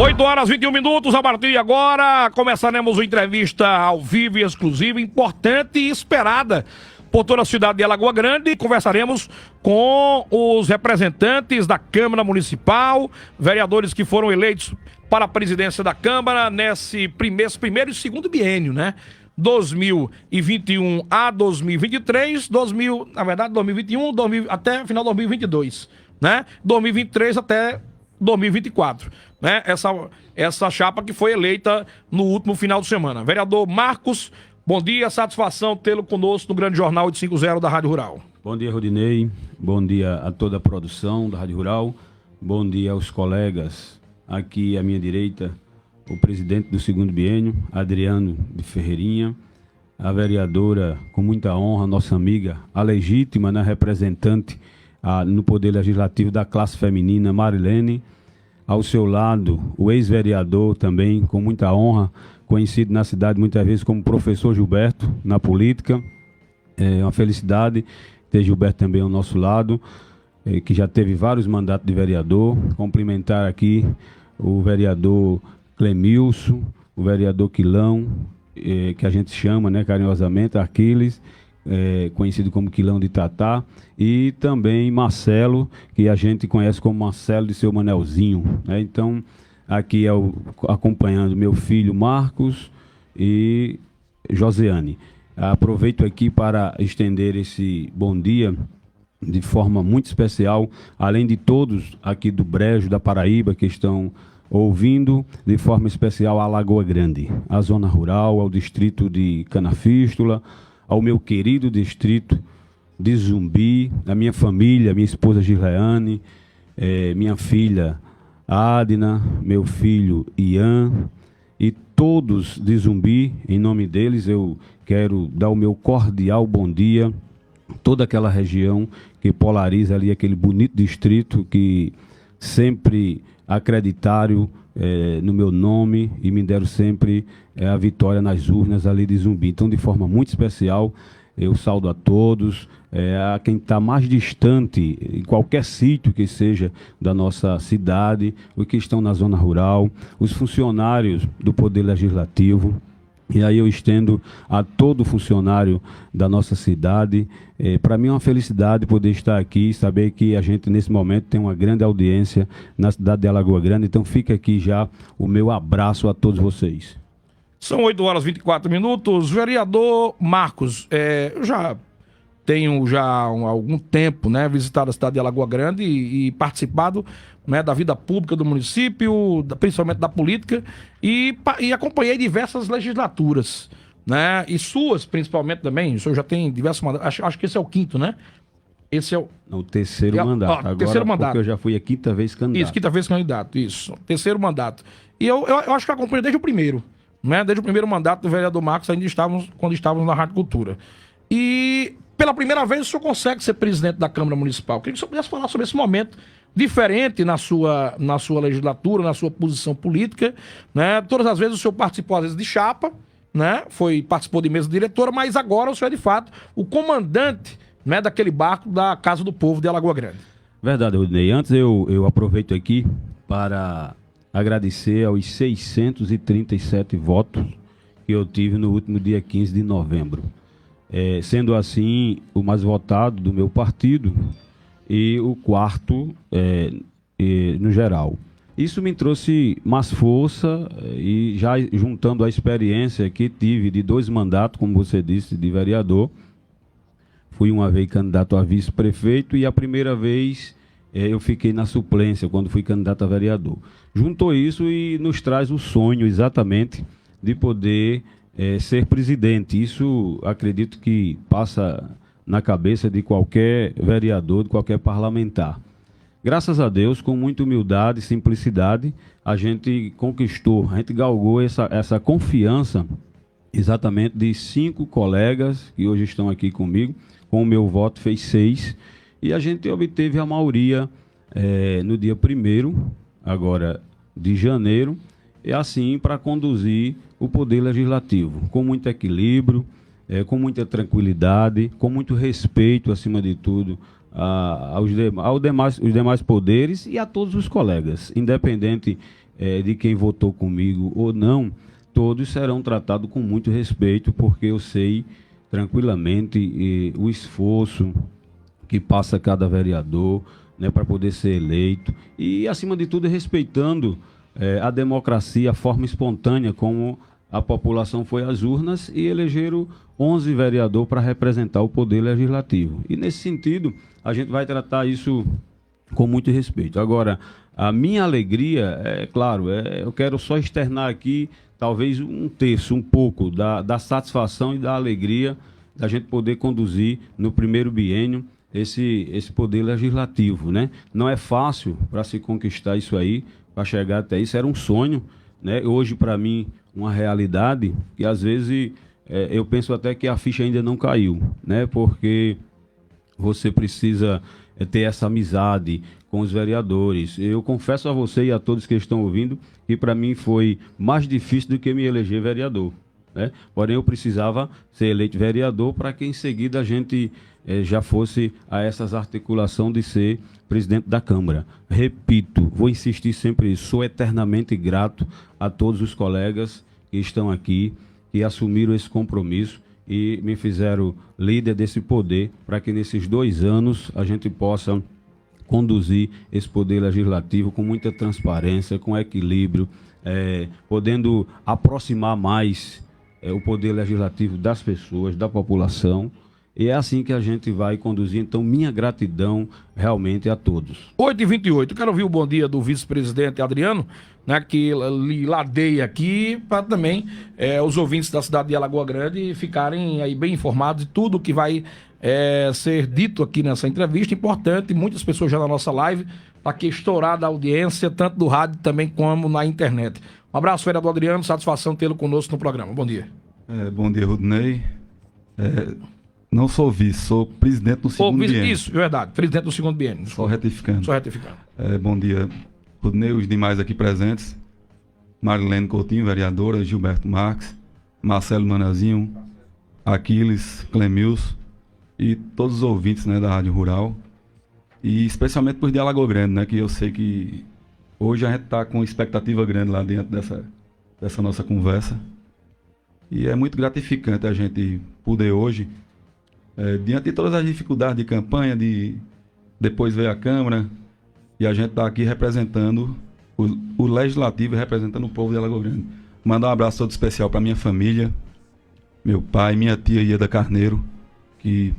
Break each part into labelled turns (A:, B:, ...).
A: 8 horas e 21 minutos, a partir de agora começaremos uma entrevista ao vivo e exclusiva, importante e esperada por toda a cidade de Alagoa Grande. Conversaremos com os representantes da Câmara Municipal, vereadores que foram eleitos para a presidência da Câmara nesse primeiro e segundo biênio, né? 2021 a 2023, 2021 até final de 2022, né? 2023 até 2024, né? Essa chapa que foi eleita no último final de semana. Vereador Marcos, bom dia, satisfação tê-lo conosco no Grande Jornal 850 da Rádio Rural.
B: Bom dia, Rodinei, bom dia a toda a produção da Rádio Rural, bom dia aos colegas aqui à minha direita, o presidente do segundo biênio, Adriano de Ferreirinha, a vereadora, com muita honra, nossa amiga, a legítima, né, representante no Poder Legislativo da classe feminina, Marilene. Ao seu lado, o ex-vereador também, com muita honra, conhecido na cidade muitas vezes como professor Gilberto, na política. É uma felicidade ter Gilberto também ao nosso lado, que já teve vários mandatos de vereador. Cumprimentar aqui o vereador Clemilson, o vereador Quilão, que a gente chama, né, carinhosamente, Aquiles, conhecido como Quilão de Tatá, e também Marcelo, que a gente conhece como Marcelo de seu Manelzinho, né? Então, aqui acompanhando meu filho Marcos e Josiane. Aproveito aqui para estender esse bom dia de forma muito especial, além de todos aqui do Brejo, da Paraíba, que estão ouvindo, de forma especial a Alagoa Grande, a zona rural, ao distrito de Canafístula, ao meu querido distrito de Zumbi, a minha família, minha esposa Gileane, minha filha Adna, meu filho Ian, e todos de Zumbi. Em nome deles eu quero dar o meu cordial bom dia, toda aquela região que polariza ali aquele bonito distrito que sempre acreditaram no meu nome e me deram sempre a vitória nas urnas ali de Zumbi. Então, de forma muito especial, eu saúdo a todos, a quem está mais distante, em qualquer sítio que seja da nossa cidade, os que estão na zona rural, os funcionários do Poder Legislativo. E aí eu estendo a todo funcionário da nossa cidade. Para mim é uma felicidade poder estar aqui e saber que a gente nesse momento tem uma grande audiência na cidade de Alagoa Grande. Então fica aqui já o meu abraço a todos vocês.
A: São 8 horas e 24 minutos. Vereador Marcos, eu já tenho há algum tempo, né, visitado a cidade de Alagoa Grande e participado, né, da vida pública do município, principalmente da política, e acompanhei diversas legislaturas, né, e suas principalmente também. O senhor já tem diversos mandatos, acho que esse é o quinto, né? Esse é o
B: terceiro mandato. Agora,
A: terceiro mandato.
B: Porque eu já fui a quinta vez candidato.
A: Isso, quinta vez candidato, isso. Terceiro mandato. E eu acho que eu acompanho desde o primeiro, né? Desde o primeiro mandato do vereador Marcos, quando estávamos na Rádio Cultura. E pela primeira vez o senhor consegue ser presidente da Câmara Municipal. Queria que o senhor pudesse falar sobre esse momento diferente na sua legislatura, na sua posição política, né? Todas as vezes o senhor participou, às vezes, de chapa, né? Participou de mesa diretora, mas agora o senhor é, de fato, o comandante, né, daquele barco da Casa do Povo de Alagoa Grande.
B: Verdade, Rodinei. Antes eu aproveito aqui para agradecer aos 637 votos que eu tive no último dia 15 de novembro. Sendo assim, o mais votado do meu partido e o quarto no geral. Isso me trouxe mais força e já juntando a experiência que tive de 2 mandatos, como você disse, de vereador. Fui uma vez candidato a vice-prefeito e a primeira vez eu fiquei na suplência quando fui candidato a vereador. Juntou isso e nos traz o sonho exatamente de poder ser presidente. Isso acredito que passa na cabeça de qualquer vereador, de qualquer parlamentar. Graças a Deus, com muita humildade e simplicidade, a gente conquistou, a gente galgou essa confiança exatamente de 5 colegas que hoje estão aqui comigo. Com o meu voto fez 6 e a gente obteve a maioria no dia 1º, agora de janeiro, e assim para conduzir o Poder Legislativo, com muito equilíbrio, com muita tranquilidade, com muito respeito, acima de tudo, os demais poderes e a todos os colegas, independente de quem votou comigo ou não, todos serão tratados com muito respeito, porque eu sei tranquilamente o esforço que passa cada vereador, né, para poder ser eleito, e acima de tudo respeitando a democracia, a forma espontânea como a população foi às urnas e elegeram 11 vereadores para representar o poder legislativo. E nesse sentido, a gente vai tratar isso com muito respeito. Agora, a minha alegria, claro, eu quero só externar aqui talvez um terço, um pouco da satisfação e da alegria da gente poder conduzir no primeiro biênio esse poder legislativo, né? Não é fácil para se conquistar isso aí, para chegar até isso, era um sonho, né? Hoje, para mim, uma realidade que às vezes eu penso até que a ficha ainda não caiu, né? Porque você precisa ter essa amizade com os vereadores. Eu confesso a você e a todos que estão ouvindo que para mim foi mais difícil do que me eleger vereador, né? Porém, eu precisava ser eleito vereador para que em seguida a gente já fosse a essas articulações de ser presidente da Câmara. Repito, vou insistir sempre nisso, sou eternamente grato a todos os colegas que estão aqui, que assumiram esse compromisso e me fizeram líder desse poder, para que nesses 2 anos a gente possa conduzir esse poder legislativo com muita transparência, com equilíbrio, podendo aproximar mais o poder legislativo das pessoas, da população. E é assim que a gente vai conduzir. Então, minha gratidão realmente a todos.
A: 8h28, quero ouvir o bom dia do vice-presidente Adriano, né, que lhe ladeia aqui, para também os ouvintes da cidade de Alagoa Grande ficarem aí bem informados de tudo que vai ser dito aqui nessa entrevista. Importante, muitas pessoas já na nossa live, aqui estourada a audiência, tanto do rádio também como na internet. Um abraço, vereador Adriano, satisfação tê-lo conosco no programa. Bom dia.
C: Bom dia, Rudney. Não sou vice, sou presidente do segundo biênio.
A: Isso, verdade, presidente do segundo biênio.
C: Só retificando. Bom dia, Rudney, os demais aqui presentes. Marilene Coutinho, vereadora, Gilberto Marques, Marcelo Manazinho, Aquiles, Clemilson e todos os ouvintes, né, da Rádio Rural. E especialmente por de Alagoa Grande, né, que eu sei que hoje a gente está com expectativa grande lá dentro dessa nossa conversa. E é muito gratificante a gente poder hoje, diante de todas as dificuldades de campanha, depois veio a Câmara, e a gente está aqui representando o Legislativo, representando o povo de Alagoa Grande. Mandar um abraço todo especial para minha família, meu pai, minha tia Ieda Carneiro, que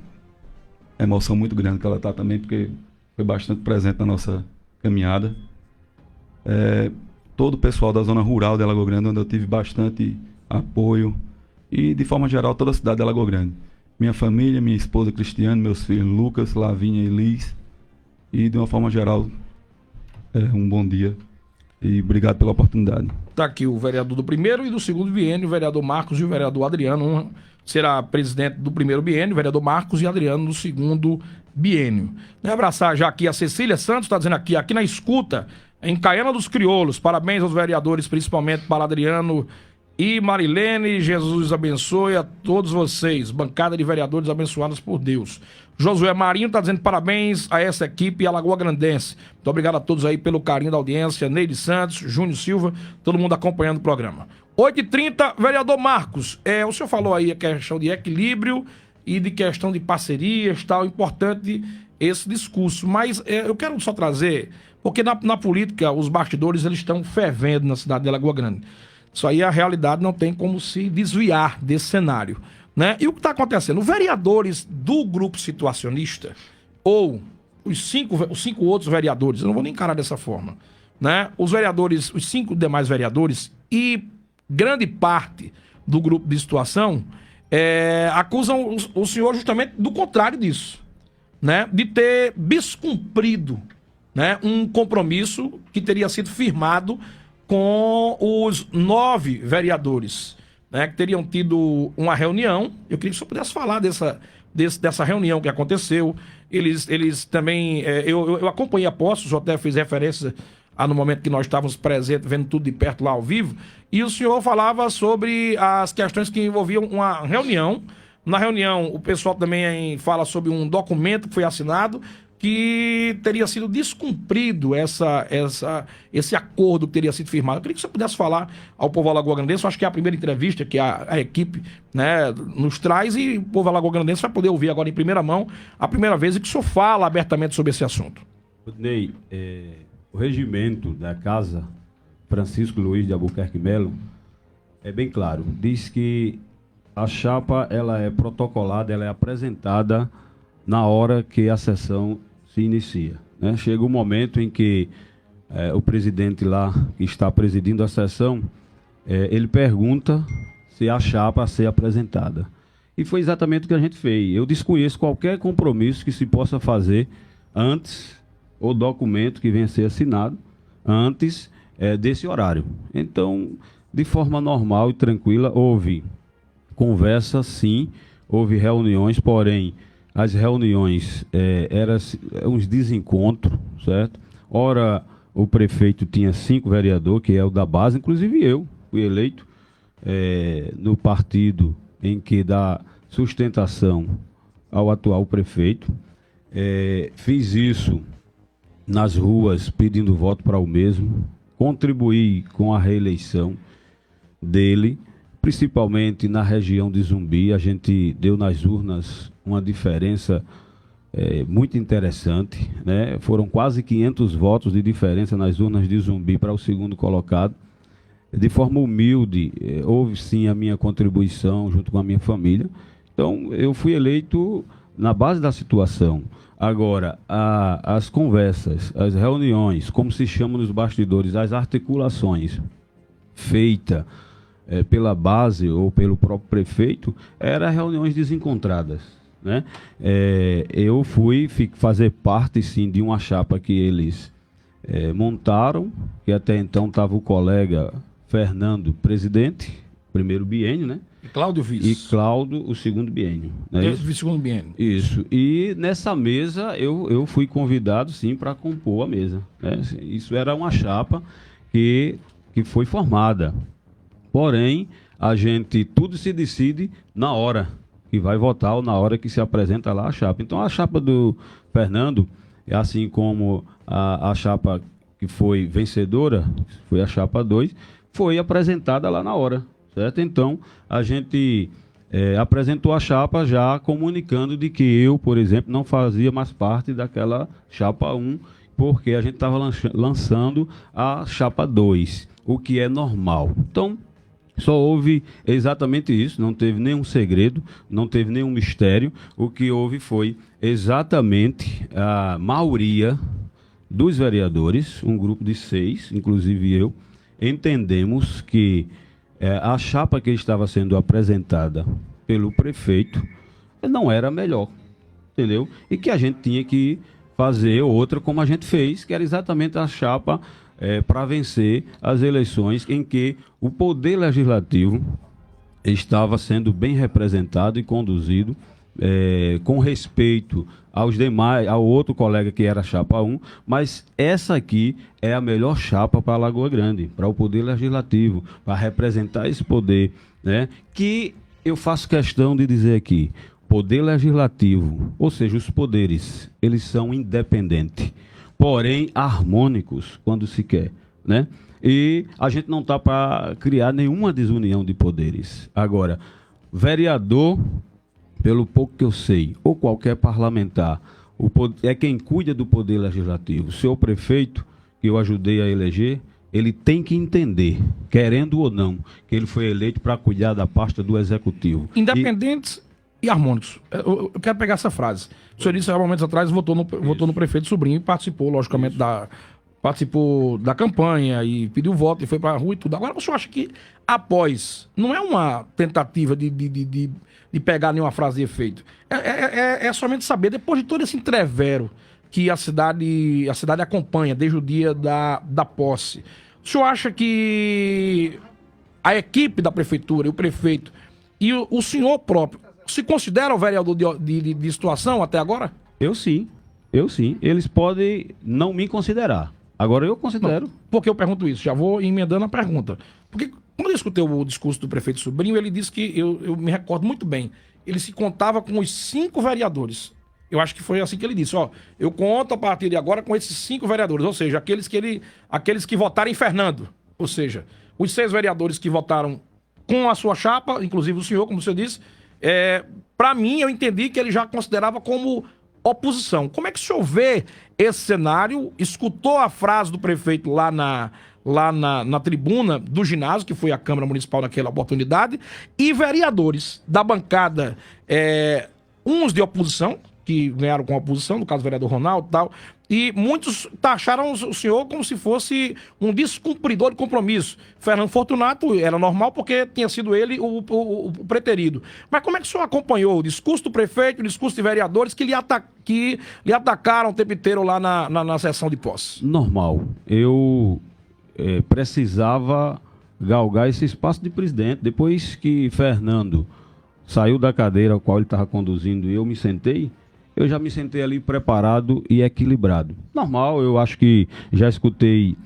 C: é emoção muito grande que ela está também, porque foi bastante presente na nossa caminhada. Todo o pessoal da zona rural de Alagoa Grande, onde eu tive bastante apoio, e de forma geral toda a cidade de Alagoa Grande. Minha família, minha esposa Cristiane, meus filhos Lucas, Lavínia e Liz, e de uma forma geral um bom dia e obrigado pela oportunidade.
A: Está aqui o vereador do primeiro e do segundo biênio, o vereador Marcos e o vereador Adriano. Um será presidente do primeiro biênio, o vereador Marcos, e Adriano do segundo biênio. Abraçar já aqui a Cecília Santos, está dizendo aqui na escuta, em Caiana dos Crioulos. Parabéns aos vereadores, principalmente para Adriano e Marilene. Jesus abençoe a todos vocês, bancada de vereadores abençoados por Deus. Josué Marinho está dizendo parabéns a essa equipe Alagoa Grandense. Muito obrigado a todos aí pelo carinho da audiência. Neide Santos, Júnior Silva, todo mundo acompanhando o programa. 8h30, vereador Marcos, o senhor falou aí a questão de equilíbrio e de questão de parcerias, tal, importante esse discurso, mas eu quero só trazer, porque na política os bastidores eles estão fervendo na cidade de Alagoa Grande. Isso aí, a realidade não tem como se desviar desse cenário, né? E o que está acontecendo? Os vereadores do grupo situacionista, ou os cinco outros vereadores, eu não vou nem encarar dessa forma, né? Os 5 demais vereadores e grande parte do grupo de situação acusam o senhor justamente do contrário disso, né? De ter descumprido, né, um compromisso que teria sido firmado com os 9 vereadores, né, que teriam tido uma reunião. Eu queria que o senhor pudesse falar dessa reunião que aconteceu. Eles também... eu acompanhei a posse, o senhor até fez referência no momento que nós estávamos presentes, vendo tudo de perto lá ao vivo, e o senhor falava sobre as questões que envolviam uma reunião. Na reunião, o pessoal também fala sobre um documento que foi assinado, que teria sido descumprido esse acordo que teria sido firmado. Eu queria que você pudesse falar ao povo alagoagrandense. Eu acho que é a primeira entrevista que a equipe, né, nos traz, e o povo alagoagrandense vai poder ouvir agora em primeira mão, a primeira vez que o senhor fala abertamente sobre esse assunto.
B: Ney, o regimento da Casa Francisco Luiz de Albuquerque Melo é bem claro. Diz que a chapa ela é protocolada, ela é apresentada na hora que a sessão se inicia, né? Chega um momento em que o presidente lá, que está presidindo a sessão, ele pergunta se a chapa a ser apresentada. E foi exatamente o que a gente fez. Eu desconheço qualquer compromisso que se possa fazer antes, ou documento que venha a ser assinado antes desse horário. Então, de forma normal e tranquila, houve conversa, sim, houve reuniões, porém as reuniões eram uns desencontros, certo? Ora, o prefeito tinha 5 vereadores, que é o da base, inclusive eu fui eleito no partido em que dá sustentação ao atual prefeito. Fiz isso nas ruas pedindo voto para o mesmo, contribuí com a reeleição dele, principalmente na região de Zumbi. A gente deu nas urnas uma diferença muito interessante, né? Foram quase 500 votos de diferença nas urnas de Zumbi para o segundo colocado. De forma humilde, houve sim a minha contribuição junto com a minha família. Então, eu fui eleito na base da situação. Agora, as conversas, as reuniões, como se chama nos bastidores, as articulações feitas pela base ou pelo próprio prefeito, eram reuniões desencontradas, né? Eu fui fazer parte, sim, de uma chapa que eles montaram, que até então estava o colega Fernando, presidente, primeiro biênio, né?
A: E Cláudio vice.
B: E Cláudio, o segundo biênio. Né?
A: Segundo biênio.
B: Isso. E nessa mesa eu fui convidado, sim, para compor a mesa, né? Isso era uma chapa que foi formada. Porém, tudo se decide na hora que vai votar ou na hora que se apresenta lá a chapa. Então, a chapa do Fernando, assim como a chapa que foi vencedora, foi a chapa 2, foi apresentada lá na hora, certo? Então, a gente apresentou a chapa já comunicando de que eu, por exemplo, não fazia mais parte daquela chapa 1, porque a gente estava lançando a chapa 2, o que é normal. Então, só houve exatamente isso, não teve nenhum segredo, não teve nenhum mistério. O que houve foi exatamente a maioria dos vereadores, um grupo de 6, inclusive eu, entendemos que a chapa que estava sendo apresentada pelo prefeito não era a melhor, entendeu? E que a gente tinha que fazer outra como a gente fez, que era exatamente a chapa para vencer as eleições em que o poder legislativo estava sendo bem representado e conduzido com respeito aos demais, ao outro colega que era a chapa 1, mas essa aqui é a melhor chapa para a Lagoa Grande, para o poder legislativo, para representar esse poder, né? Que eu faço questão de dizer aqui, poder legislativo, ou seja, os poderes, eles são independentes, porém harmônicos quando se quer, né? E a gente não está para criar nenhuma desunião de poderes. Agora, vereador, pelo pouco que eu sei, ou qualquer parlamentar, é quem cuida do poder legislativo. O seu prefeito, que eu ajudei a eleger, ele tem que entender, querendo ou não, que ele foi eleito para cuidar da pasta do executivo.
A: Independentes e harmônicos. Eu quero pegar essa frase. O senhor disse há momentos atrás, votou no prefeito Sobrinho e participou, logicamente, participou da campanha e pediu voto e foi para a rua e tudo. Agora, o senhor acha que após, não é uma tentativa de pegar nenhuma frase de efeito, é somente saber, depois de todo esse entrevero que a cidade acompanha desde o dia da posse, o senhor acha que a equipe da prefeitura e o prefeito e o senhor próprio se considera o vereador de situação até agora?
B: Eu sim. Eles podem não me considerar. Agora eu considero.
A: Não, por que eu pergunto isso? Já vou emendando a pergunta. Porque quando eu escutei o discurso do prefeito Sobrinho, ele disse que, eu me recordo muito bem, ele se contava com os 5 vereadores. Eu acho que foi assim que ele disse, ó, eu conto a partir de agora com esses 5 vereadores, ou seja, aqueles que votaram em Fernando, ou seja, os 6 vereadores que votaram com a sua chapa, inclusive o senhor, como você disse, para mim, eu entendi que ele já considerava como oposição. Como é que o senhor vê esse cenário? Escutou a frase do prefeito lá na tribuna do ginásio, que foi a Câmara Municipal naquela oportunidade, e vereadores da bancada, uns de oposição, que ganharam com a oposição, no caso o vereador Ronaldo e tal, e muitos taxaram o senhor como se fosse um descumpridor de compromisso. Fernando Fortunato era normal porque tinha sido ele o preterido. Mas como é que o senhor acompanhou o discurso do prefeito, o discurso de vereadores que lhe atacaram o tempo inteiro lá na sessão de posse?
B: Normal. Eu precisava galgar esse espaço de presidente. Depois que Fernando saiu da cadeira ao qual ele estava conduzindo e eu me sentei, eu já me sentei ali preparado e equilibrado. Normal, eu acho que já escutei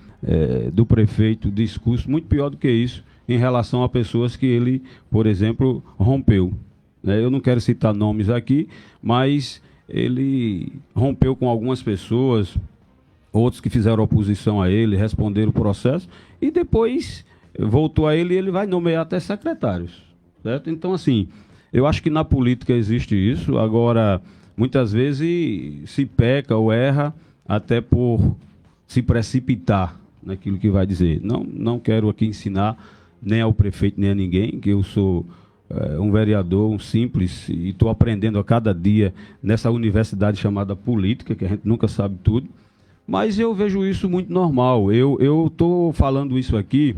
B: do prefeito discurso muito pior do que isso em relação a pessoas que ele, por exemplo, rompeu. Eu não quero citar nomes aqui, mas ele rompeu com algumas pessoas, outros que fizeram oposição a ele, responderam o processo, e depois voltou a ele e ele vai nomear até secretários. Certo? Então, assim, eu acho que na política existe isso. Agora, muitas vezes se peca ou erra até por se precipitar naquilo que vai dizer. Não quero aqui ensinar nem ao prefeito nem a ninguém, que eu sou um vereador, um simples, e estou aprendendo a cada dia nessa universidade chamada política, que a gente nunca sabe tudo, mas eu vejo isso muito normal. Eu estou falando isso aqui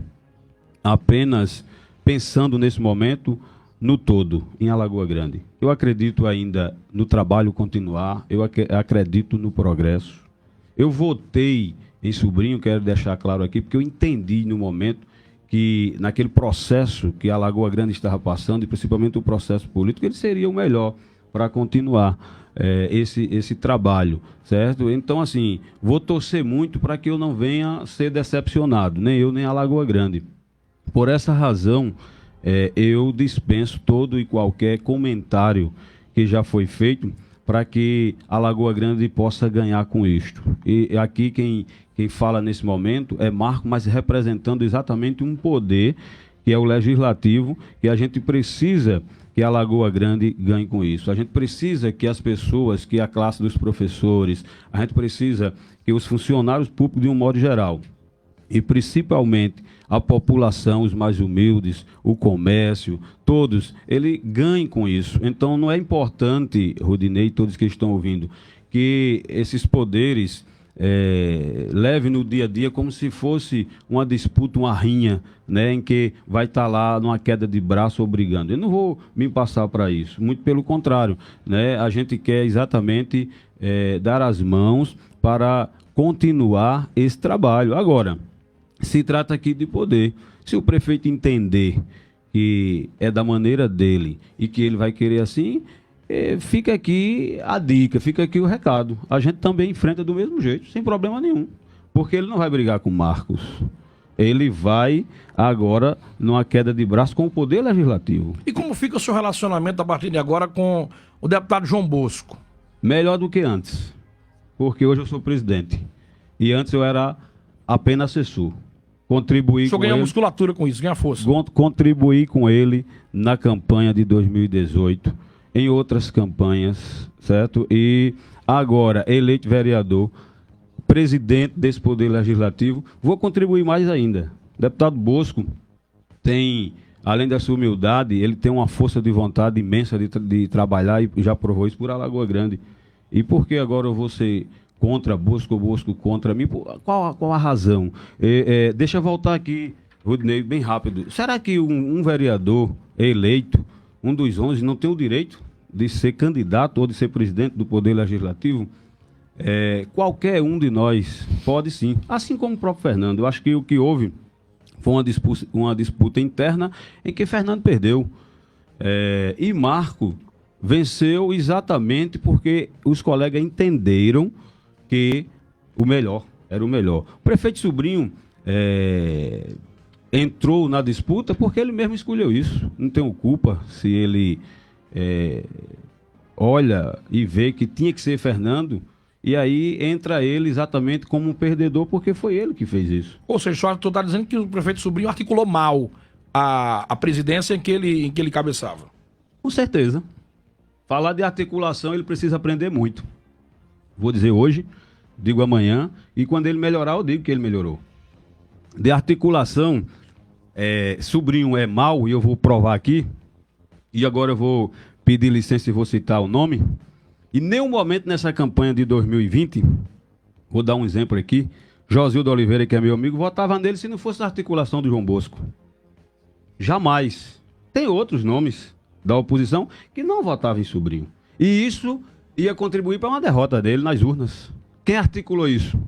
B: apenas pensando nesse momento no todo, em Alagoa Grande. Eu acredito ainda no trabalho continuar, eu acredito no progresso. Eu votei em Sobrinho, quero deixar claro aqui, porque eu entendi no momento que naquele processo que a Alagoa Grande estava passando, e principalmente o processo político, ele seria o melhor para continuar esse trabalho, certo? Então, assim, vou torcer muito para que eu não venha ser decepcionado, nem eu, nem a Alagoa Grande. Por essa razão, eu dispenso todo e qualquer comentário que já foi feito para que a Lagoa Grande possa ganhar com isto. E aqui quem fala nesse momento é Marco, mas representando exatamente um poder, que é o legislativo, que a gente precisa que a Lagoa Grande ganhe com isso. A gente precisa que as pessoas, que a classe dos professores, a gente precisa que os funcionários públicos, de um modo geral, e principalmente a população, os mais humildes, o comércio, todos, ele ganhem com isso. Então não é importante, Rodinei, todos que estão ouvindo, que esses poderes levem no dia a dia como se fosse uma disputa, uma rinha, né, em que vai estar lá numa queda de braço ou brigando. Eu não vou me passar para isso, muito pelo contrário, né, a gente quer exatamente dar as mãos para continuar esse trabalho. Agora, se trata aqui de poder. Se o prefeito entender que é da maneira dele e que ele vai querer assim, fica aqui a dica, fica aqui o recado. A gente também enfrenta do mesmo jeito, sem problema nenhum. Porque ele não vai brigar com o Marcos. Ele vai agora numa queda de braço com o poder legislativo.
A: E como fica o seu relacionamento a partir de agora com o deputado João Bosco?
B: Melhor do que antes. Porque hoje eu sou presidente. E antes eu era apenas assessor. Contribuir
A: o senhor ganha musculatura com isso, ganha força.
B: Contribuir com ele na campanha de 2018, em outras campanhas, certo? E agora, eleito vereador, presidente desse Poder Legislativo, vou contribuir mais ainda. O deputado Bosco tem, além da sua humildade, ele tem uma força de vontade imensa de trabalhar e já provou isso por Alagoa Grande. E por que agora eu vou ser contra Bosco contra mim? Qual a razão? Deixa eu voltar aqui, Rodinei, bem rápido. Será que um vereador eleito, um dos 11, não tem o direito de ser candidato ou de ser presidente do Poder Legislativo? Qualquer um de nós pode sim, assim como o próprio Fernando. Eu acho que o que houve foi uma disputa interna em que Fernando perdeu. E Marco venceu exatamente porque os colegas entenderam que o melhor era o melhor. O prefeito Sobrinho entrou na disputa porque ele mesmo escolheu isso. Não tenho culpa se ele olha e vê que tinha que ser Fernando, e aí entra ele exatamente como um perdedor, porque foi ele que fez isso.
A: Ou seja, tu está dizendo que o prefeito Sobrinho articulou mal a presidência em que ele cabeçava.
B: Com certeza. Falar de articulação, ele precisa aprender muito. Vou dizer hoje, digo amanhã, e quando ele melhorar, eu digo que ele melhorou. De articulação, Sobrinho é mau, e eu vou provar aqui, e agora eu vou pedir licença e vou citar o nome. E nenhum momento nessa campanha de 2020, vou dar um exemplo aqui, Josildo Oliveira, que é meu amigo, votava nele se não fosse a articulação do João Bosco. Jamais. Tem outros nomes da oposição que não votavam em Sobrinho. E isso ia contribuir para uma derrota dele nas urnas. Quem articulou isso?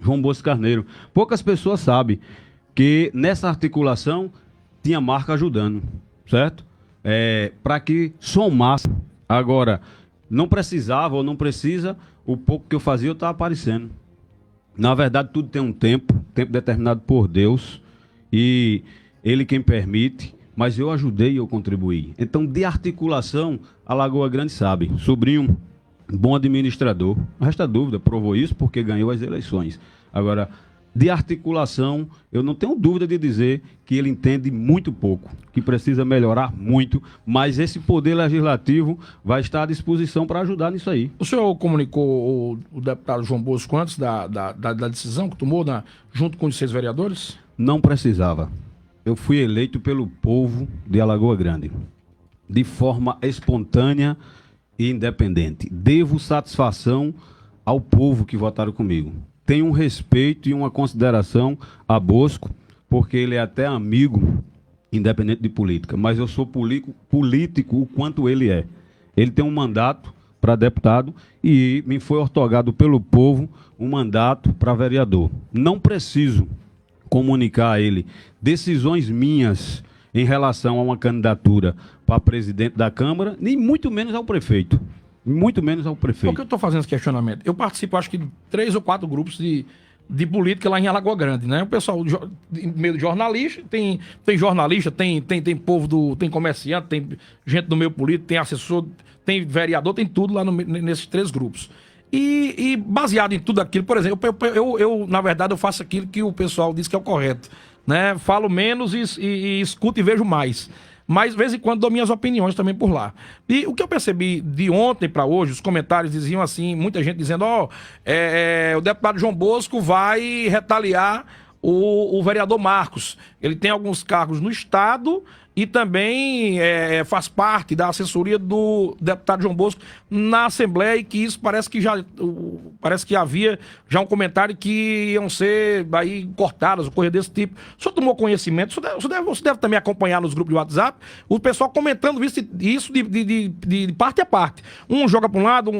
B: João Bosco Carneiro. Poucas pessoas sabem que nessa articulação tinha Marco ajudando, certo? Para que somasse. Agora, não precisava ou não precisa, o pouco que eu fazia eu estava aparecendo. Na verdade, tudo tem um tempo determinado por Deus, e Ele quem permite, mas eu ajudei e eu contribuí. Então, de articulação, a Lagoa Grande sabe. Sobrinho, bom administrador. Não resta dúvida, provou isso porque ganhou as eleições. Agora, de articulação, eu não tenho dúvida de dizer que ele entende muito pouco, que precisa melhorar muito, mas esse poder legislativo vai estar à disposição para ajudar nisso aí.
A: O senhor comunicou o deputado João Bosco antes da decisão que tomou junto com os 6 vereadores?
B: Não precisava. Eu fui eleito pelo povo de Alagoa Grande, de forma espontânea e independente. Devo satisfação ao povo que votaram comigo. Tenho um respeito e uma consideração a Bosco, porque ele é até amigo, independente de política, mas eu sou político o quanto ele é. Ele tem um mandato para deputado e me foi outorgado pelo povo um mandato para vereador. Não preciso comunicar a ele decisões minhas em relação a uma candidatura para presidente da Câmara, nem muito menos ao prefeito. Muito menos ao prefeito.
A: Por que eu estou fazendo esse questionamento? Eu participo, acho que, de 3 ou 4 grupos de política lá em Alagoa Grande, né? O pessoal, meio de jornalista, tem jornalista, tem povo tem comerciante, tem gente do meio político, tem assessor, tem vereador, tem tudo lá nesses 3 grupos. E baseado em tudo aquilo, por exemplo, eu na verdade, eu faço aquilo que o pessoal diz que é o correto, né? Falo menos e escuto e vejo mais. Mas, de vez em quando, dou minhas opiniões também por lá. E o que eu percebi de ontem para hoje, os comentários diziam assim, muita gente dizendo, o deputado João Bosco vai retaliar o vereador Marcos. Ele tem alguns cargos no Estado e também faz parte da assessoria do deputado João Bosco na Assembleia, e que isso parece que havia já um comentário que iam ser aí cortadas, ou coisa desse tipo. O senhor tomou conhecimento, você deve também acompanhar nos grupos de WhatsApp, o pessoal comentando isso de parte a parte. Um joga para um lado,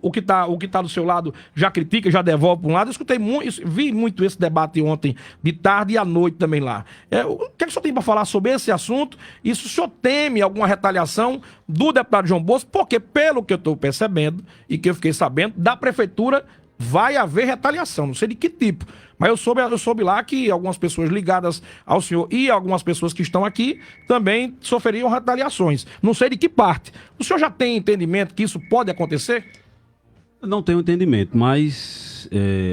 A: o que tá do seu lado já critica, já devolve para um lado. Eu escutei muito, vi muito esse debate ontem, de tarde e à noite também lá. O que é que o senhor tem para falar sobre esse assunto? E se o senhor teme alguma retaliação do deputado João Bosco, porque pelo que eu estou percebendo e que eu fiquei sabendo, da prefeitura vai haver retaliação, não sei de que tipo, mas eu soube lá que algumas pessoas ligadas ao senhor e algumas pessoas que estão aqui também sofreriam retaliações, não sei de que parte. O senhor já tem entendimento que isso pode acontecer?
B: Não tenho entendimento, mas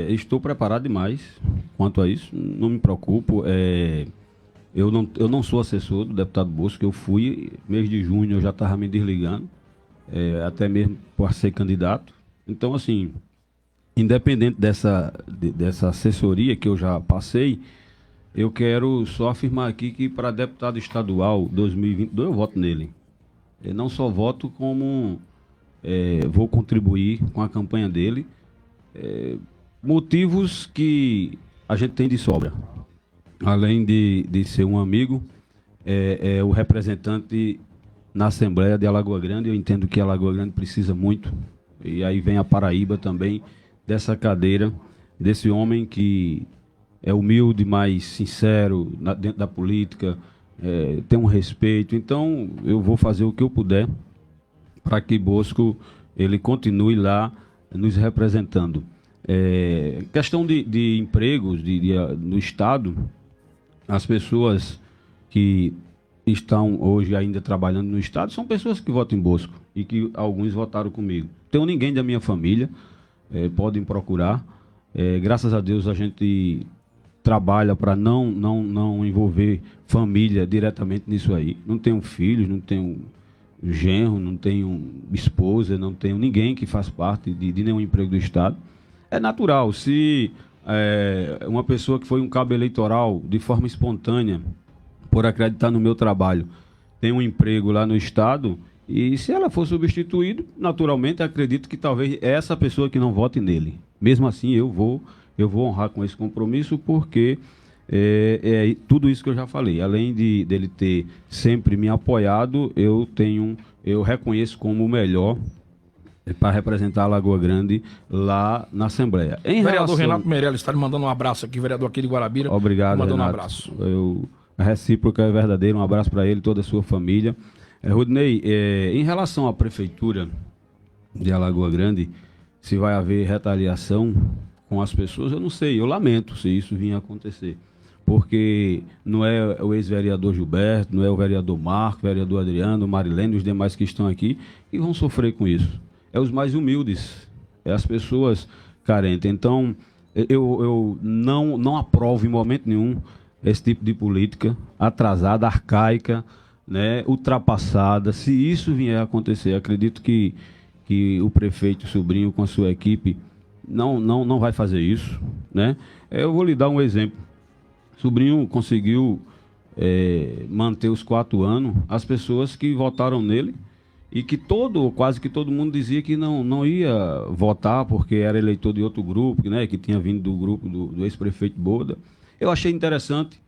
B: estou preparado demais quanto a isso, não me preocupo. Eu não sou assessor do deputado Bosco, eu fui, mês de junho eu já estava me desligando, até mesmo por ser candidato. Então, assim, independente dessa assessoria que eu já passei, eu quero só afirmar aqui que para deputado estadual 2022 eu voto nele. Eu não só voto como vou contribuir com a campanha dele. Motivos que a gente tem de sobra. Além de ser um amigo, o representante na Assembleia de Alagoa Grande. Eu entendo que Alagoa Grande precisa muito, e aí vem a Paraíba também, dessa cadeira, desse homem que é humilde, mas sincero dentro da política, tem um respeito. Então, eu vou fazer o que eu puder para que Bosco ele continue lá nos representando. Questão de empregos no Estado, as pessoas que estão hoje ainda trabalhando no Estado são pessoas que votam em Bosco. e que alguns votaram comigo. Tenho ninguém da minha família, podem procurar. Graças a Deus a gente trabalha para não envolver família diretamente nisso aí. Não tenho filhos, não tenho genro, não tenho esposa, não tenho ninguém que faz parte de nenhum emprego do Estado. É natural, se uma pessoa que foi um cabo eleitoral de forma espontânea, por acreditar no meu trabalho, tem um emprego lá no Estado, e se ela for substituída, naturalmente acredito que talvez essa pessoa que não vote nele. Mesmo assim, eu vou honrar com esse compromisso, porque tudo isso que eu já falei. Além dele ter sempre me apoiado, eu reconheço como o melhor para representar a Lagoa Grande lá na Assembleia.
A: Vereador Renato Meirelles está lhe mandando um abraço aqui, vereador aqui de Guarabira.
B: Obrigado,
A: mandando
B: Renato.
A: Um abraço.
B: A recíproca é verdadeira. Um abraço para ele e toda a sua família. Rudney, em relação à Prefeitura de Alagoa Grande, se vai haver retaliação com as pessoas, eu não sei, eu lamento se isso vir a acontecer. Porque não é o ex-vereador Gilberto, não é o vereador Marco, o vereador Adriano, o Marilene e os demais que estão aqui que vão sofrer com isso. É os mais humildes, é as pessoas carentes. Então, eu não aprovo em momento nenhum esse tipo de política atrasada, arcaica, né, ultrapassada. Se isso vier a acontecer, acredito que o prefeito Sobrinho com a sua equipe não vai fazer isso, né? Eu vou lhe dar um exemplo. Sobrinho conseguiu manter os 4 anos as pessoas que votaram nele e que quase que todo mundo dizia que não ia votar porque era eleitor de outro grupo, né, que tinha vindo do grupo do ex-prefeito Boda. Eu achei interessante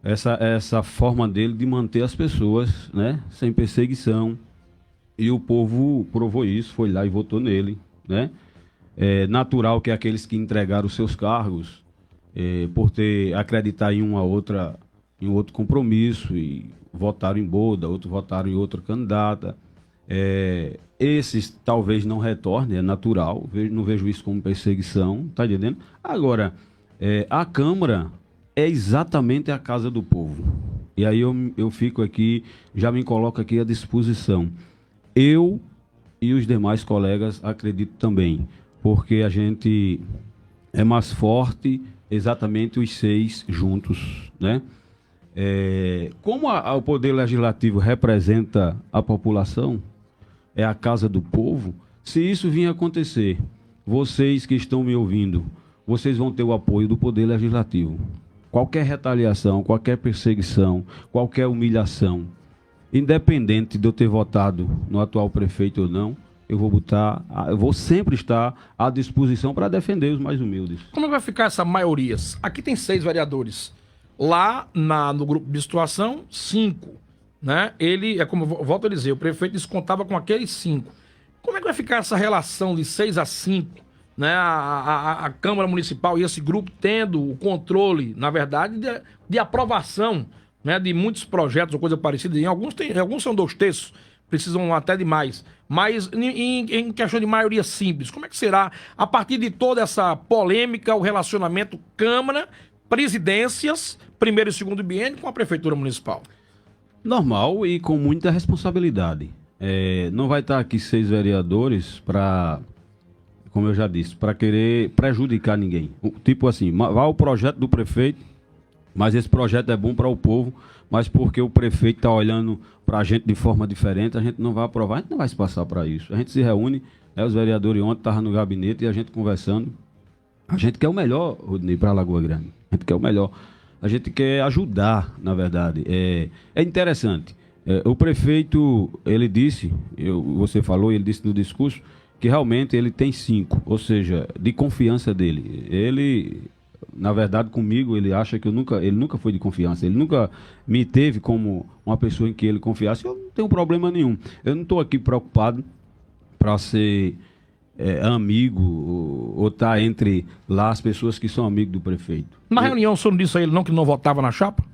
B: essa forma dele de manter as pessoas, né, sem perseguição, e o povo provou isso, foi lá e votou nele, né? É natural que aqueles que entregaram os seus cargos por acreditar em um outro compromisso e votaram em Boda, outros votaram em outra candidata, esses talvez não retornem, é natural, não vejo isso como perseguição, tá entendendo? Agora, a Câmara é exatamente a casa do povo. E aí eu fico aqui, já me coloco aqui à disposição. Eu e os demais colegas acredito também, porque a gente é mais forte, exatamente os 6 juntos, né? Como o Poder Legislativo representa a população, é a casa do povo, se isso vir a acontecer, vocês que estão me ouvindo, vocês vão ter o apoio do Poder Legislativo. Qualquer retaliação, qualquer perseguição, qualquer humilhação, independente de eu ter votado no atual prefeito ou não, eu vou sempre estar à disposição para defender os mais humildes.
A: Como é que vai ficar essa maioria? Aqui tem 6 vereadores. Lá no grupo de situação, 5. Né? Ele, como eu volto a dizer, o prefeito descontava com aqueles 5. Como é que vai ficar essa relação de 6 a 5? Né? A Câmara Municipal e esse grupo tendo o controle, na verdade, de aprovação, né, de muitos projetos ou coisa parecida. Alguns são 2/3, precisam até de mais. Mas em questão de maioria simples, como é que será, a partir de toda essa polêmica, o relacionamento Câmara, presidências, primeiro e segundo biênio com a Prefeitura Municipal?
B: Normal e com muita responsabilidade. Não vai estar aqui 6 vereadores para, como eu já disse, para querer prejudicar ninguém. Tipo assim, vai o projeto do prefeito, mas esse projeto é bom para o povo, mas porque o prefeito está olhando para a gente de forma diferente, a gente não vai aprovar, a gente não vai se passar para isso. A gente se reúne, os vereadores ontem estavam no gabinete e a gente conversando. A gente quer o melhor, Rodney, para Lagoa Grande. A gente quer o melhor. A gente quer ajudar, na verdade. É interessante. O prefeito, ele disse, você falou, ele disse no discurso, que realmente ele tem 5, ou seja, de confiança dele. Ele, na verdade, comigo, ele acha que ele nunca foi de confiança. Ele nunca me teve como uma pessoa em que ele confiasse. Eu não tenho problema nenhum. Eu não estou aqui preocupado para ser amigo ou estar entre lá as pessoas que são amigos do prefeito.
A: Na reunião, o senhor disse a ele que não votava na chapa?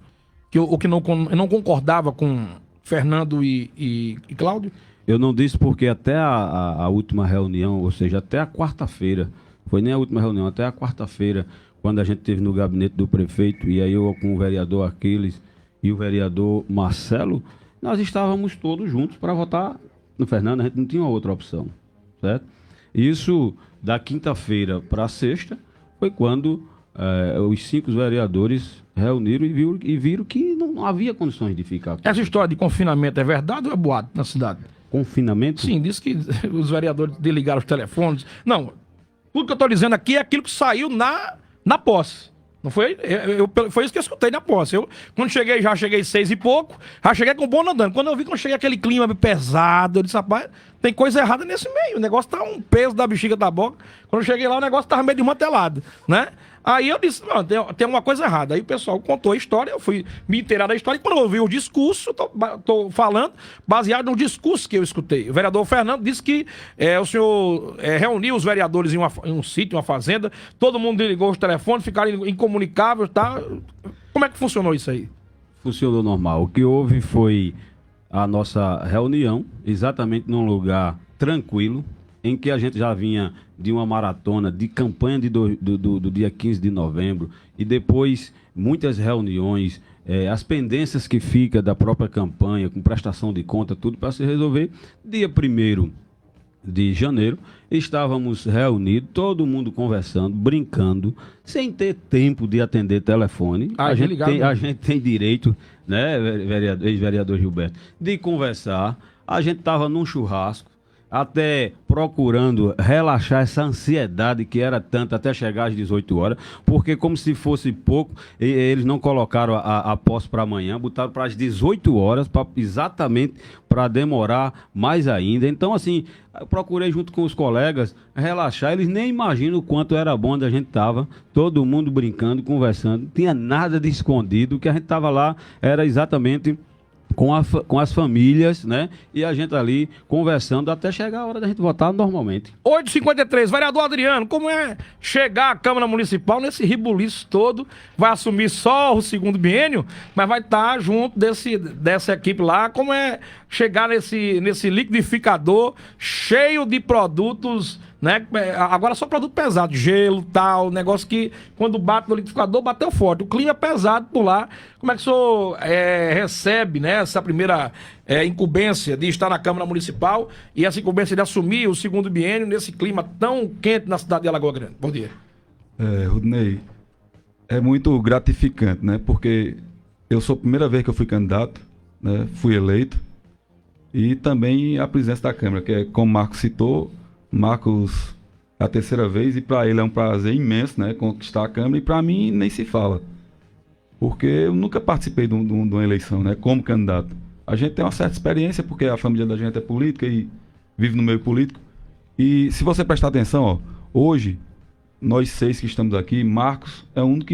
A: Que não concordava com Fernando e Cláudio?
B: Eu não disse porque até a última reunião, ou seja, até a quarta-feira, foi nem a última reunião, até a quarta-feira, quando a gente esteve no gabinete do prefeito, e aí eu com o vereador Aquiles e o vereador Marcelo, nós estávamos todos juntos para votar no Fernando, a gente não tinha outra opção, certo? Isso, da quinta-feira para a sexta, foi quando os 5 vereadores reuniram e viram que não havia condições de ficar aqui.
A: Essa história de confinamento é verdade ou é boato na cidade?
B: Confinamento?
A: Sim, disse que os vereadores desligaram os telefones. Não, tudo que eu estou dizendo aqui é aquilo que saiu na posse. Não foi? Foi isso que eu escutei na posse. Quando cheguei, já cheguei 6 e pouco, já cheguei com o bom andando. Quando eu vi, quando cheguei aquele clima pesado, eu disse, rapaz, tem coisa errada nesse meio. O negócio tá um peso da bexiga da boca. Quando eu cheguei lá, o negócio tava meio desmantelado, né? Aí eu disse, não, tem uma coisa errada. Aí o pessoal contou a história, eu fui me inteirar da história. E quando eu ouvi o discurso, tô falando baseado no discurso que eu escutei. O vereador Fernando disse que o senhor reuniu os vereadores em um sítio, uma fazenda, todo mundo ligou os telefones, ficaram incomunicáveis, tá? Como é que funcionou isso aí?
B: Funcionou normal. O que houve foi a nossa reunião, exatamente num lugar tranquilo, em que a gente já vinha de uma maratona de campanha do dia 15 de novembro e depois muitas reuniões, as pendências que fica da própria campanha, com prestação de conta, tudo para se resolver. Dia 1º de janeiro, estávamos reunidos, todo mundo conversando, brincando, sem ter tempo de atender telefone. A gente tem direito, né, ex-vereador Gilberto, de conversar. A gente estava num churrasco, até procurando relaxar essa ansiedade que era tanta até chegar às 18 horas, porque como se fosse pouco, eles não colocaram a posse para amanhã, botaram para as 18 horas, exatamente para demorar mais ainda. Então, assim, eu procurei junto com os colegas relaxar, eles nem imaginam o quanto era bom onde a gente estava, todo mundo brincando, conversando, não tinha nada de escondido, o que a gente estava lá era exatamente com as famílias, né? E a gente ali conversando até chegar a hora da gente votar normalmente.
A: 8h53, vereador Adriano, como é chegar à Câmara Municipal nesse ribuliço todo? Vai assumir só o segundo biênio, mas vai estar junto dessa equipe lá. Como é chegar nesse liquidificador cheio de produtos, né? Agora só produto pesado, gelo, tal, negócio que quando bate no liquidificador, bateu forte. O clima é pesado por lá. Como é que o senhor recebe, né, essa primeira incumbência de estar na Câmara Municipal e essa incumbência de assumir o segundo biênio nesse clima tão quente na cidade de Alagoa Grande? Bom dia.
C: Rudney, é muito gratificante, né? Porque eu sou a primeira vez que eu fui candidato, né? Fui eleito, e também a presidência da Câmara, que é, como o Marcos citou, Marcos é a terceira vez, e para ele é um prazer imenso, né, conquistar a Câmara, e para mim nem se fala, porque eu nunca participei de uma eleição, né, como candidato. A gente tem uma certa experiência, porque a família da gente é política e vive no meio político, e se você prestar atenção, ó, hoje, nós 6 que estamos aqui, Marcos é o único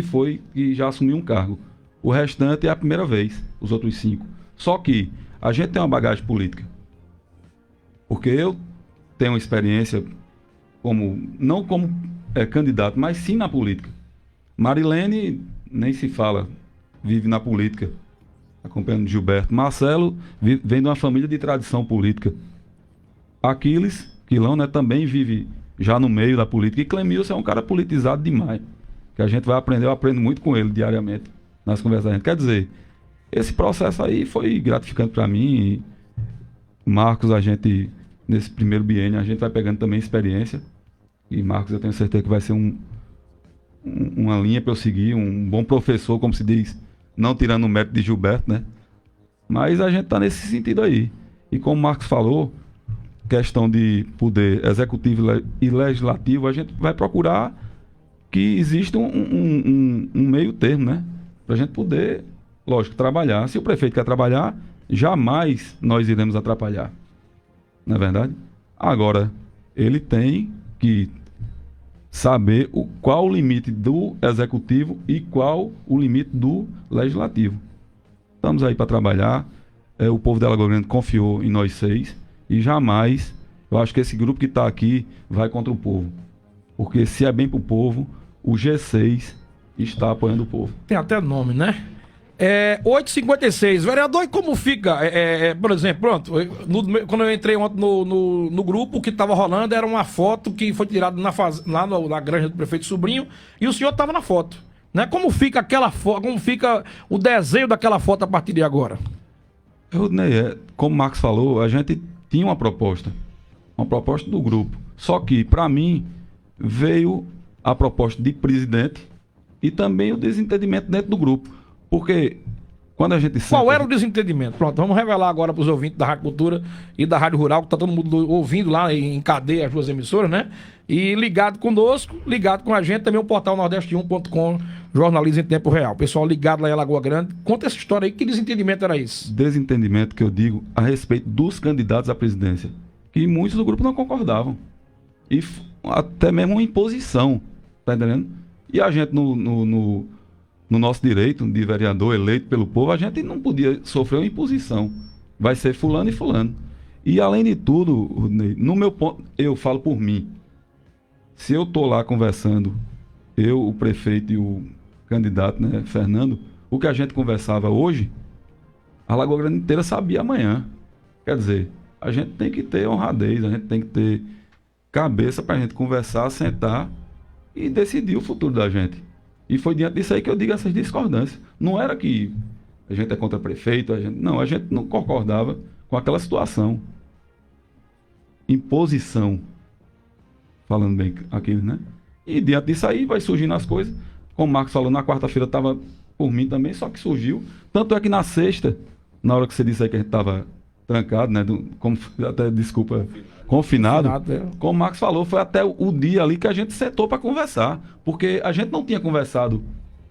C: que já assumiu um cargo, o restante é a primeira vez, os outros 5. Só que a gente tem uma bagagem política, porque eu tenho uma experiência não como candidato, mas sim na política. Marilene nem se fala, vive na política, acompanhando Gilberto. Marcelo vem de uma família de tradição política. Aquiles, Quilão, né, também vive já no meio da política. E Clemilson é um cara politizado demais, que a gente vai aprender, eu aprendo muito com ele diariamente nas conversas da gente. Quer dizer, esse processo aí foi gratificante para mim. E Marcos, a gente, nesse primeiro biênio, a gente vai pegando também experiência. E Marcos, eu tenho certeza que vai ser uma linha para eu seguir, um bom professor, como se diz, não tirando o mérito de Gilberto, né? Mas a gente está nesse sentido aí. E como o Marcos falou, questão de poder executivo e legislativo, a gente vai procurar que exista um meio termo, né? Para a gente poder, lógico, trabalhar. Se o prefeito quer trabalhar, jamais nós iremos atrapalhar. Não é verdade? Agora, ele tem que saber qual o limite do executivo e qual o limite do legislativo. Estamos aí para trabalhar. O povo de Alagoa Grande confiou em nós 6 e jamais, eu acho que esse grupo que está aqui vai contra o povo. Porque se é bem para o povo, o G6 está apoiando o povo.
A: Tem até nome, né? 8h56, vereador, e como fica, por exemplo, pronto, quando eu entrei ontem no grupo, o que estava rolando era uma foto que foi tirada lá na granja do prefeito Sobrinho, e o senhor estava na foto, né? Como fica aquela foto, como fica o desenho daquela foto a partir de agora?
C: Como o Marcos falou, a gente tinha uma proposta do grupo. Só que, para mim, veio a proposta de presidente e também o desentendimento dentro do grupo. Porque quando a gente...
A: Qual era o desentendimento? Pronto, vamos revelar agora para os ouvintes da Rádio Cultura e da Rádio Rural, que está todo mundo ouvindo lá em cadeia as duas emissoras, né? E ligado conosco, ligado com a gente, também o portal nordeste1.com, jornalismo em tempo real. Pessoal ligado lá em Lagoa Grande, conta essa história aí, que desentendimento era esse?
C: Desentendimento que eu digo a respeito dos candidatos à presidência, que muitos do grupo não concordavam. E até mesmo uma imposição, tá entendendo? E a gente, no nosso direito de vereador eleito pelo povo, a gente não podia sofrer uma imposição. Vai ser fulano e fulano. E além de tudo, no meu ponto, eu falo por mim. Se eu tô lá conversando, eu, o prefeito e o candidato, né, Fernando, o que a gente conversava hoje, a Lagoa Grande inteira sabia amanhã. Quer dizer, a gente tem que ter honradez, a gente tem que ter cabeça pra gente conversar, sentar e decidir o futuro da gente. E foi diante disso aí que eu digo essas discordâncias. Não era que a gente é contra prefeito, a gente não concordava com aquela situação. Imposição. Falando bem aquilo, né? E diante disso aí vai surgindo as coisas. Como o Marcos falou, na quarta-feira estava por mim também, só que surgiu. Tanto é que na sexta, na hora que você disse aí que a gente estava trancado, né? Confinado. Como o Marcos falou, foi até o dia ali que a gente sentou para conversar. Porque a gente não tinha conversado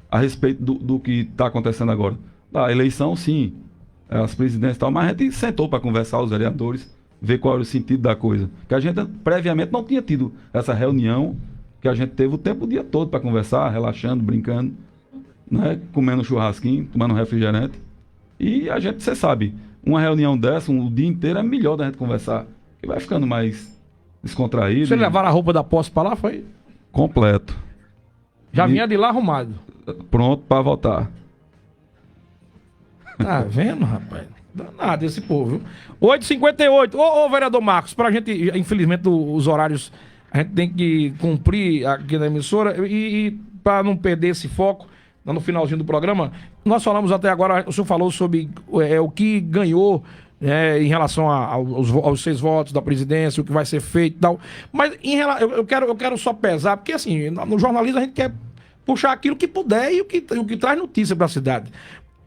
C: a respeito do que está acontecendo agora. Da eleição, sim, as presidências e tal, mas a gente sentou para conversar, os vereadores, ver qual era o sentido da coisa. Que a gente previamente não tinha tido essa reunião, que a gente teve o tempo o dia todo para conversar, relaxando, brincando, né? Comendo churrasquinho, tomando refrigerante. E a gente, você sabe, uma reunião dessa, o dia inteiro é melhor da gente conversar, que vai ficando mais descontraído.
A: Você levaram a roupa da posse para lá, foi?
C: Completo.
A: Já vinha de lá arrumado.
C: Pronto para voltar.
A: Tá vendo, rapaz? Danado esse povo, viu? 8h58. Ô, vereador Marcos, pra gente, infelizmente, os horários a gente tem que cumprir aqui na emissora e para não perder esse foco, no finalzinho do programa, nós falamos até agora, o senhor falou sobre o que ganhou em relação aos 6 votos da presidência, o que vai ser feito e tal. Mas eu quero só pesar, porque assim, no jornalismo a gente quer puxar aquilo que puder e o que traz notícia para a cidade.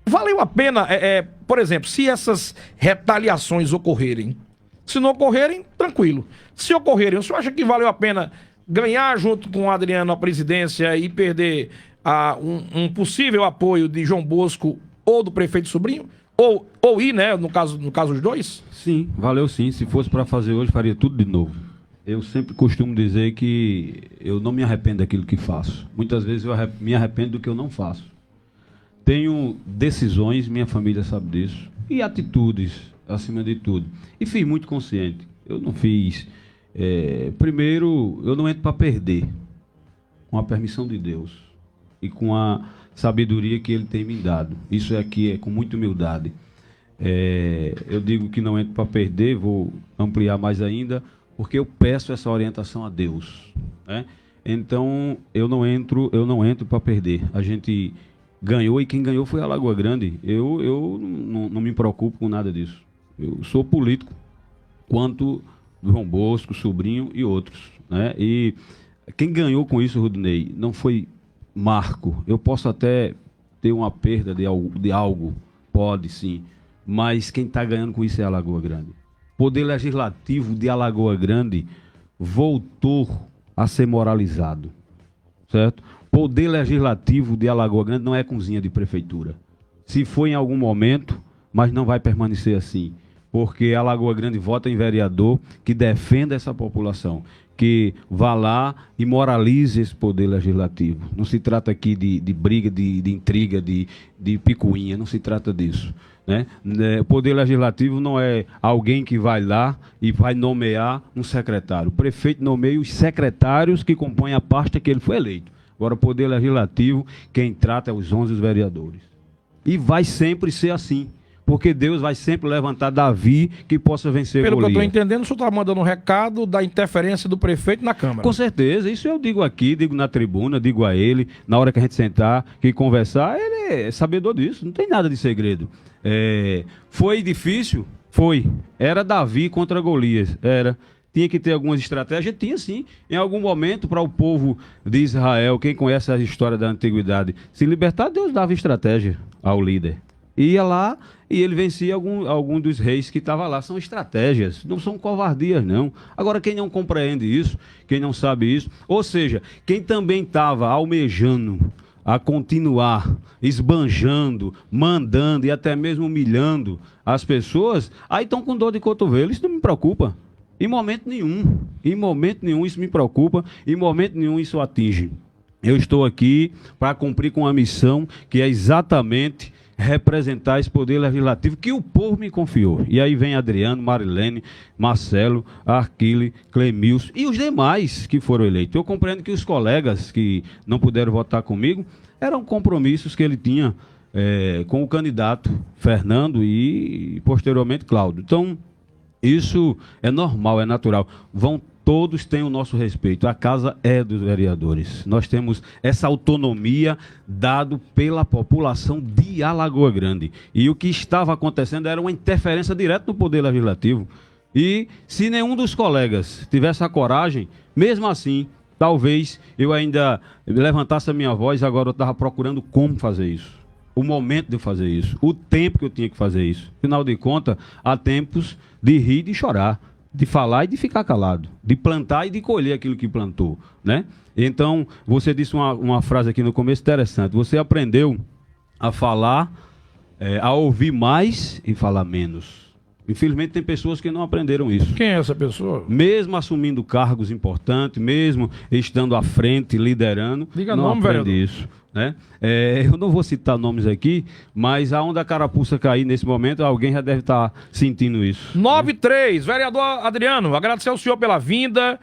A: Valeu a pena, por exemplo, se essas retaliações ocorrerem? Se não ocorrerem, tranquilo. Se ocorrerem, o senhor acha que valeu a pena ganhar junto com o Adriano a presidência e perder um possível apoio de João Bosco ou do prefeito Sobrinho? Ou ir, né, no caso os dois?
B: Sim, valeu sim. Se fosse para fazer hoje, faria tudo de novo. Eu sempre costumo dizer que eu não me arrependo daquilo que faço. Muitas vezes eu me arrependo do que eu não faço. Tenho decisões, minha família sabe disso, e atitudes, acima de tudo. E fiz muito consciente. Eu não fiz... primeiro, eu não entro para perder, com a permissão de Deus e com a sabedoria que Ele tem me dado. Isso aqui é com muita humildade. Eu digo que não entro para perder, vou ampliar mais ainda, porque eu peço essa orientação a Deus, né? Então, eu não entro para perder. A gente ganhou e quem ganhou foi a Lagoa Grande. Eu não me preocupo com nada disso. Eu sou político, quanto João Bosco, Sobrinho e outros, né? E quem ganhou com isso, Rudinei, não foi Marco. Eu posso até ter uma perda de algo, pode sim, mas quem está ganhando com isso é a Lagoa Grande. Poder Legislativo de Alagoa Grande voltou a ser moralizado, certo? Poder Legislativo de Alagoa Grande não é cozinha de prefeitura. Se foi em algum momento, mas não vai permanecer assim, porque a Lagoa Grande vota em vereador que defenda essa população, que vá lá e moralize esse poder legislativo. Não se trata aqui de briga, de intriga, de picuinha, não se trata disso, né? O poder legislativo não é alguém que vai lá e vai nomear um secretário. O prefeito nomeia os secretários que compõem a pasta que ele foi eleito. Agora, o poder legislativo, quem trata é os 11 vereadores. E vai sempre ser assim. Porque Deus vai sempre levantar Davi que possa vencer Golias.
A: Pelo que eu estou entendendo, o senhor está mandando um recado da interferência do prefeito na Câmara.
B: Com certeza, isso eu digo aqui, digo na tribuna, digo a ele, na hora que a gente sentar e conversar, ele é sabedor disso, não tem nada de segredo. Foi difícil? Era Davi contra Golias. Tinha que ter algumas estratégias? Tinha sim. Em algum momento, para o povo de Israel, quem conhece a história da antiguidade, se libertar, Deus dava estratégia ao líder. Ia lá e ele vencia algum dos reis que estava lá. São estratégias, não são covardias, não. Agora, quem não compreende isso, quem não sabe isso, ou seja, quem também estava almejando a continuar esbanjando, mandando e até mesmo humilhando as pessoas, aí estão com dor de cotovelo. Isso não me preocupa. Em momento nenhum isso me preocupa, em momento nenhum isso atinge. Eu estou aqui para cumprir com a missão que é exatamente representar esse poder legislativo que o povo me confiou. E aí vem Adriano, Marilene, Marcelo, Arquile, Clemilson e os demais que foram eleitos. Eu compreendo que os colegas que não puderam votar comigo eram compromissos que ele tinha com o candidato Fernando e posteriormente Cláudio. Então, isso é normal, é natural. Todos têm o nosso respeito. A casa é dos vereadores. Nós temos essa autonomia dado pela população de Alagoa Grande. E o que estava acontecendo era uma interferência direta no Poder Legislativo. E se nenhum dos colegas tivesse a coragem, mesmo assim, talvez eu ainda levantasse a minha voz. Agora eu estava procurando como fazer isso. O momento de fazer isso. O tempo que eu tinha que fazer isso. Afinal de contas, há tempos de rir e de chorar. De falar e de ficar calado, de plantar e de colher aquilo que plantou, né? Então, você disse uma frase aqui no começo interessante. Você aprendeu a falar, a ouvir mais e falar menos. Infelizmente, tem pessoas que não aprenderam isso.
A: Quem é essa pessoa?
B: Mesmo assumindo cargos importantes, mesmo estando à frente, liderando,
A: Diga
B: não
A: nome,
B: aprende
A: vereador.
B: isso. Né? Eu não vou citar nomes aqui, mas aonde a carapuça cair nesse momento, alguém já deve estar sentindo isso.
A: 9-3, vereador Adriano, agradecer ao senhor pela vinda,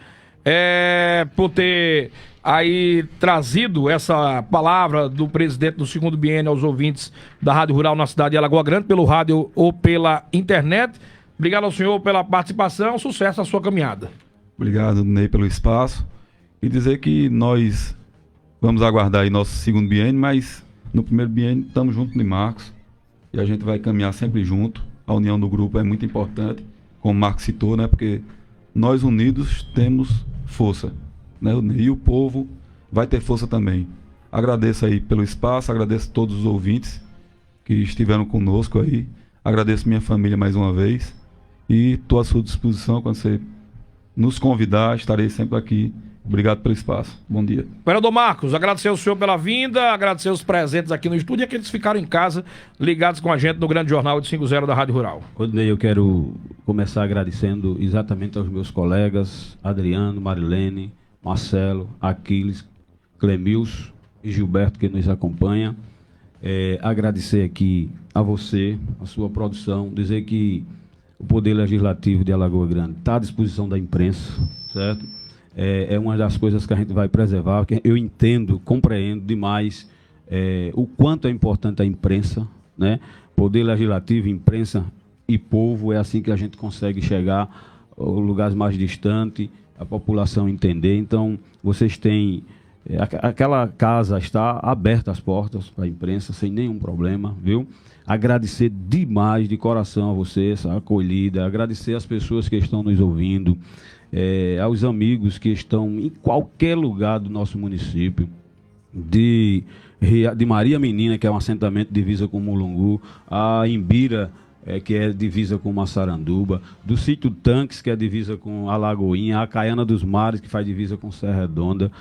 A: por ter aí trazido essa palavra do presidente do segundo biênio aos ouvintes da Rádio Rural na cidade de Alagoa Grande, pelo rádio ou pela internet. Obrigado ao senhor pela participação, sucesso na sua caminhada.
C: Obrigado, Ney, pelo espaço. E dizer que nós vamos aguardar aí nosso segundo biênio, mas no primeiro biênio estamos juntos de Marcos e a gente vai caminhar sempre junto. A união do grupo é muito importante, como o Marcos citou, né? Porque nós unidos temos força, né? E o povo vai ter força também. Agradeço aí pelo espaço, agradeço a todos os ouvintes que estiveram conosco aí. Agradeço minha família mais uma vez e estou à sua disposição quando você nos convidar, estarei sempre aqui. Obrigado pelo espaço. Bom dia.
A: Vereador Marcos, agradecer ao senhor pela vinda, agradecer os presentes aqui no estúdio e aqueles que ficaram em casa ligados com a gente no Grande Jornal 850 da Rádio Rural.
B: Rodney, eu quero começar agradecendo exatamente aos meus colegas, Adriano, Marilene, Marcelo, Aquiles, Clemilson e Gilberto, que nos acompanha. Agradecer aqui a você, a sua produção, dizer que o Poder Legislativo de Alagoa Grande está à disposição da imprensa, certo? É uma das coisas que a gente vai preservar, porque eu entendo, compreendo demais o quanto é importante a imprensa, né? Poder Legislativo, imprensa e povo, é assim que a gente consegue chegar aos lugares mais distantes, a população entender. Então, vocês têm... aquela casa está aberta as portas para a imprensa, sem nenhum problema, viu? Agradecer demais, de coração, a vocês, essa acolhida, agradecer às pessoas que estão nos ouvindo, aos amigos que estão em qualquer lugar do nosso município, de Maria Menina, que é um assentamento divisa com Mulungu, a Imbira, que é divisa com Massaranduba, do sítio Tanques, que é divisa com Alagoinha, a Caiana dos Mares, que faz divisa com Serra Redonda.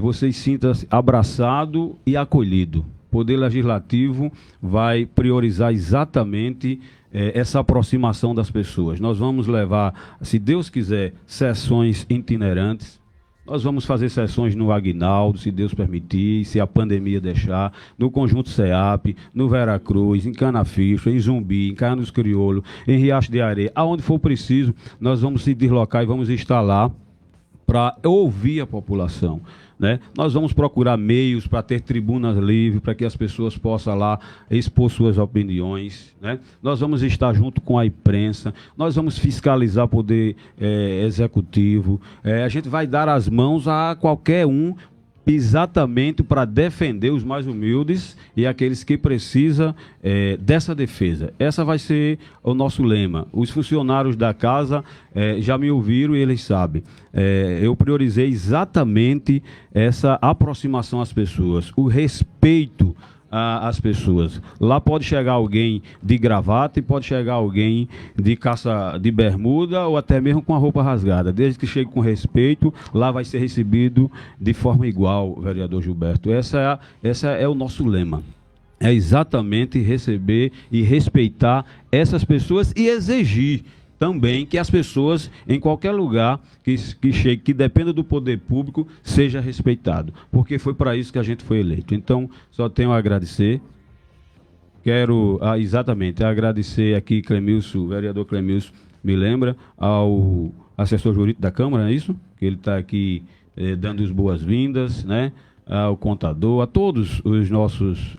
B: Vocês sintam-se abraçado e acolhido. O Poder Legislativo vai priorizar exatamente essa aproximação das pessoas. Nós vamos levar, se Deus quiser, sessões itinerantes. Nós vamos fazer sessões no Aguinaldo, se Deus permitir, se a pandemia deixar, no Conjunto CEAP, no Veracruz, em Canaficho, em Zumbi, em Caia dos Crioulos, em Riacho de Areia. Aonde for preciso, nós vamos se deslocar e vamos estar lá para ouvir a população, né? Nós vamos procurar meios para ter tribunas livres, para que as pessoas possam lá expor suas opiniões, né? Nós vamos estar junto com a imprensa, nós vamos fiscalizar o Poder Executivo, a gente vai dar as mãos a qualquer um exatamente para defender os mais humildes e aqueles que precisam dessa defesa. Essa vai ser o nosso lema. Os funcionários da casa já me ouviram e eles sabem. Eu priorizei exatamente essa aproximação às pessoas, o respeito às pessoas. Lá pode chegar alguém de gravata e pode chegar alguém de calça de bermuda ou até mesmo com a roupa rasgada. Desde que chegue com respeito, lá vai ser recebido de forma igual, vereador Gilberto. Essa é o nosso lema. É exatamente receber e respeitar essas pessoas e exigir também que as pessoas, em qualquer lugar que chegue, que dependa do poder público, seja respeitado. Porque foi para isso que a gente foi eleito. Então, só tenho a agradecer. Quero exatamente agradecer aqui, Clemilson, o vereador Clemilson, me lembra, ao assessor jurídico da Câmara, não é isso? Que ele está aqui dando as boas-vindas, né? Ao contador, a todos os nossos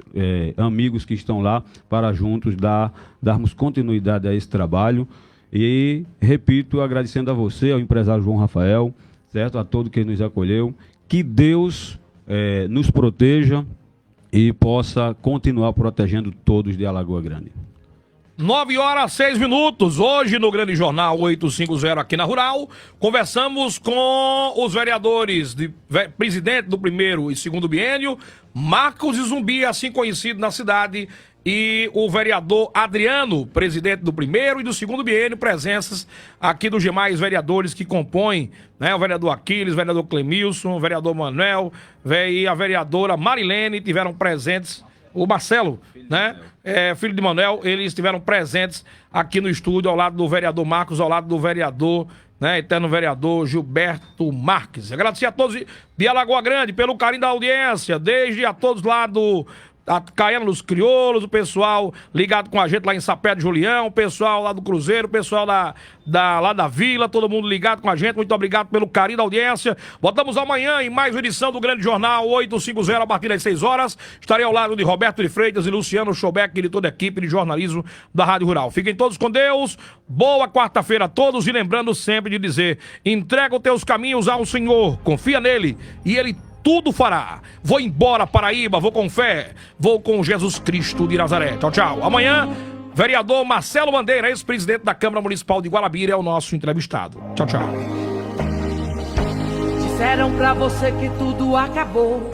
B: amigos que estão lá, para juntos darmos continuidade a esse trabalho. E, repito, agradecendo a você, ao empresário João Rafael, certo? A todo quem nos acolheu. Que Deus nos proteja e possa continuar protegendo todos de Alagoa Grande.
A: 9h06. Hoje no Grande Jornal 850 aqui na Rural, conversamos com os vereadores, presidente do primeiro e segundo biênio, Marcos e Zumbi, assim conhecido na cidade, e o vereador Adriano, presidente do primeiro e do segundo biênio, presenças aqui dos demais vereadores que compõem, né? O vereador Aquiles, o vereador Clemilson, o vereador Manuel, e a vereadora Marilene tiveram presentes, o Marcelo, né? Filho de Manuel, eles estiveram presentes aqui no estúdio, ao lado do vereador Marcos, ao lado do vereador, né, eterno vereador Gilberto Marques. Agradecer a todos de Alagoa Grande pelo carinho da audiência, desde a todos lá do Caiano dos Crioulos, o pessoal ligado com a gente lá em Sapé de Julião, o pessoal lá do Cruzeiro, o pessoal lá da Vila, todo mundo ligado com a gente. Muito obrigado pelo carinho da audiência. Voltamos amanhã em mais uma edição do Grande Jornal 850 a partir das 6 horas. Estarei ao lado de Roberto de Freitas e Luciano Schobeck e de toda a equipe de jornalismo da Rádio Rural. Fiquem todos com Deus. Boa quarta-feira a todos e lembrando sempre de dizer: entrega os teus caminhos ao Senhor, confia nele e ele tudo fará. Vou embora, Paraíba, vou com fé, vou com Jesus Cristo de Nazaré. Tchau, tchau. Amanhã, vereador Marcelo Bandeira, ex-presidente da Câmara Municipal de Guarabira, é o nosso entrevistado. Tchau, tchau.
D: Disseram pra você que tudo acabou,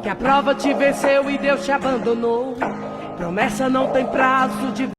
D: que a prova te venceu e Deus te abandonou. Promessa não tem prazo de